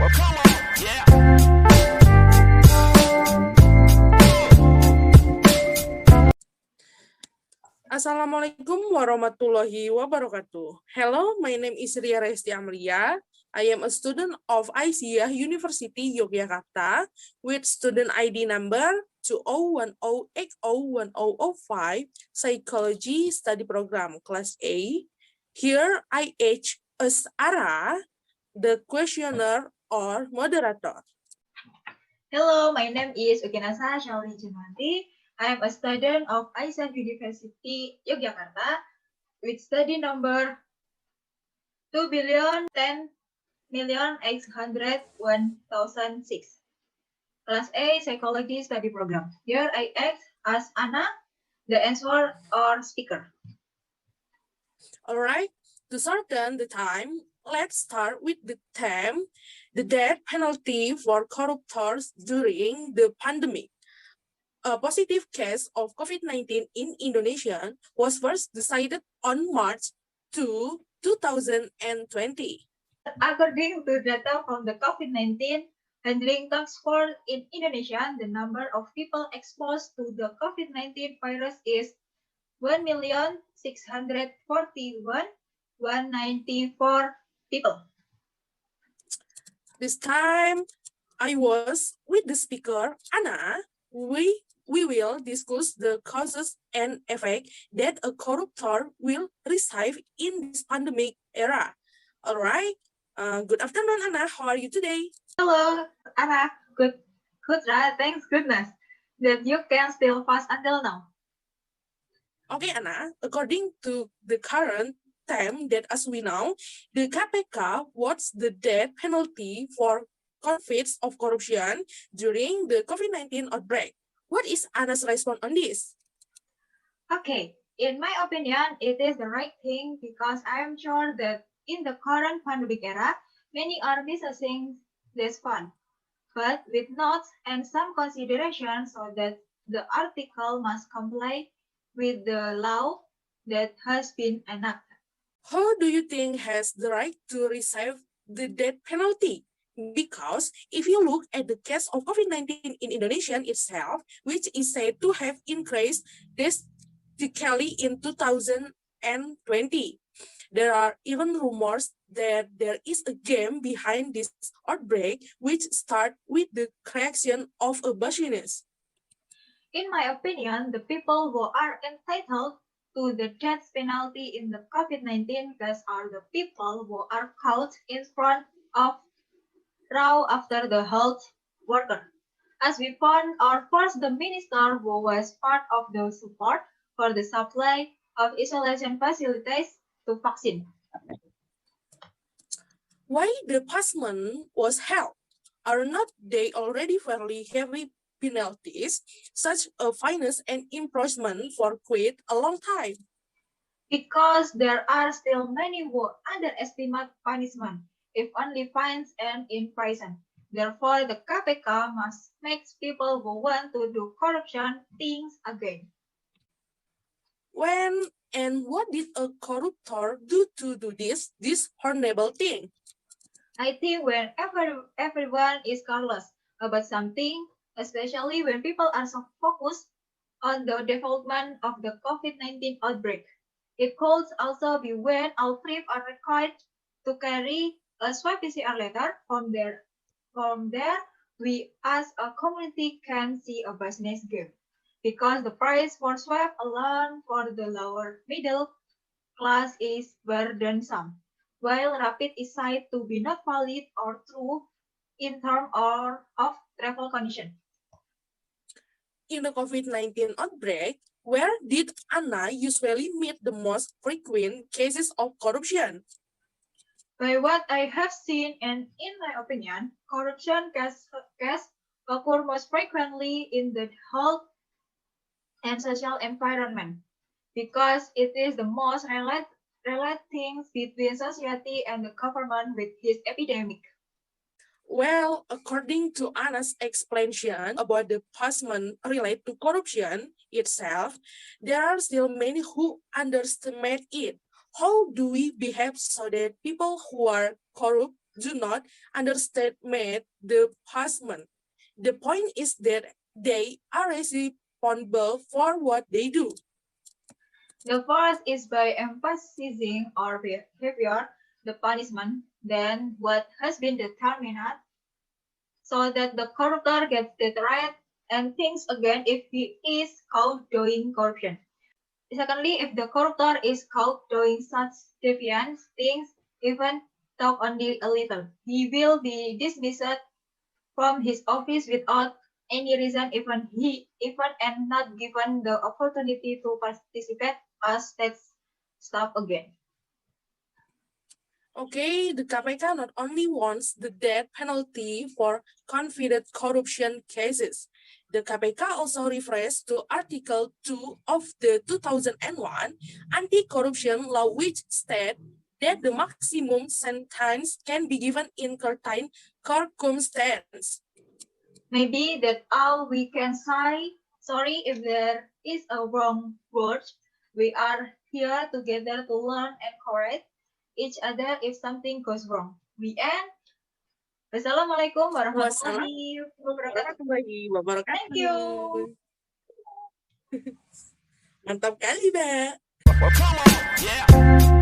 Well, come on, yeah. Assalamualaikum warahmatullahi wabarakatuh. Hello, my name is Ria Resti Amalia. I am a student of ICIA University Yogyakarta with student ID number 2010801005 Psychology Study Program Class A. Here I ask as Ara, the questioner or moderator. Hello, my name is Ukinasa Syali Januanti. I am a student of ICIA University Yogyakarta with study number 2,010,801,006. Class A Psychology Study Program. Here I act as Anna, the answer or speaker. All right, to shorten the time, let's start with the theme, the death penalty for corruptors during the pandemic. A positive case of COVID-19 in Indonesia was first decided on March 2, 2020. According to data from the COVID-19 Handling Task Force in Indonesia, the number of people exposed to the COVID-19 virus is 1,641,194 people. This time, I was with the speaker, Anna. We will discuss the causes and effect that a corruptor will receive in this pandemic era. All right. Good afternoon, Anna. How are you today? Hello, Anna. Good, right? Thanks goodness that you can still fast until now. Okay, Anna. According to the current time that as we know, the KPK what's the death penalty for convicts of corruption during the COVID-19 outbreak. What is Anna's response on this? Okay, in my opinion, it is the right thing because I am sure that in the current pandemic era, many are misusing this fund, but with notes and some considerations so that the article must comply with the law that has been enacted. Who do you think has the right to receive the death penalty? Because if you look at the case of COVID-19 in Indonesia itself, which is said to have increased drastically in 2020, there are even rumors that there is a game behind this outbreak, which starts with the creation of a business. In my opinion, the people who are entitled to the death penalty in the COVID-19 case are the people who are caught in front of row after the health worker. As we found our first the minister who was part of the support for the supply of isolation facilities to vaccine. Why the punishment was held? Are not they already fairly heavy penalties, such as fines and imprisonment for quite a long time? Because there are still many who underestimate punishment, if only fines and imprisonment. Therefore, the KPK must make people who want to do corruption think again. When and what did a corruptor do to do this horrible thing? I think when everyone is careless about something, especially when people are so focused on the development of the COVID-19 outbreak. It could also be when all trips are required to carry a swab PCR letter. From there, we as a community can see a business game. Because the price for swab alone for the lower middle class is burdensome, while rapid is said to be not valid or true in terms of travel condition. In the COVID-19 outbreak, where did Anna usually meet the most frequent cases of corruption? By what I have seen and in my opinion, corruption cases occur most frequently in the health and social environment because it is the most related things between society and the government with this epidemic. Well, according to Anna's explanation about the punishment related to corruption itself, there are still many who underestimate it. How do we behave so that people who are corrupt do not underestimate the punishment. The point is that they are responsible for what they do. The first is by emphasizing our behavior, the punishment, then what has been determined, so that the corruptor gets the right and thinks again if he is caught doing corruption. Secondly, if the corruptor is caught doing such deviant things, even talk only a little, he will be dismissed from his office without any reason, even and not given the opportunity to participate as state staff again. Okay, the KPK not only wants the death penalty for convicted corruption cases, the KPK also refers to Article 2 of the 2001 anti-corruption law, which states that the maximum sentence can be given in certain circumstances. Maybe that's all we can say. Sorry if there is a wrong word. We are here together to learn and correct each other if something goes wrong. We end. Wassalamualaikum warahmatullahi wabarakatuh. Warahmatullahi Thank you. wabarakatuh. Mantap kali, Mbak. Yeah.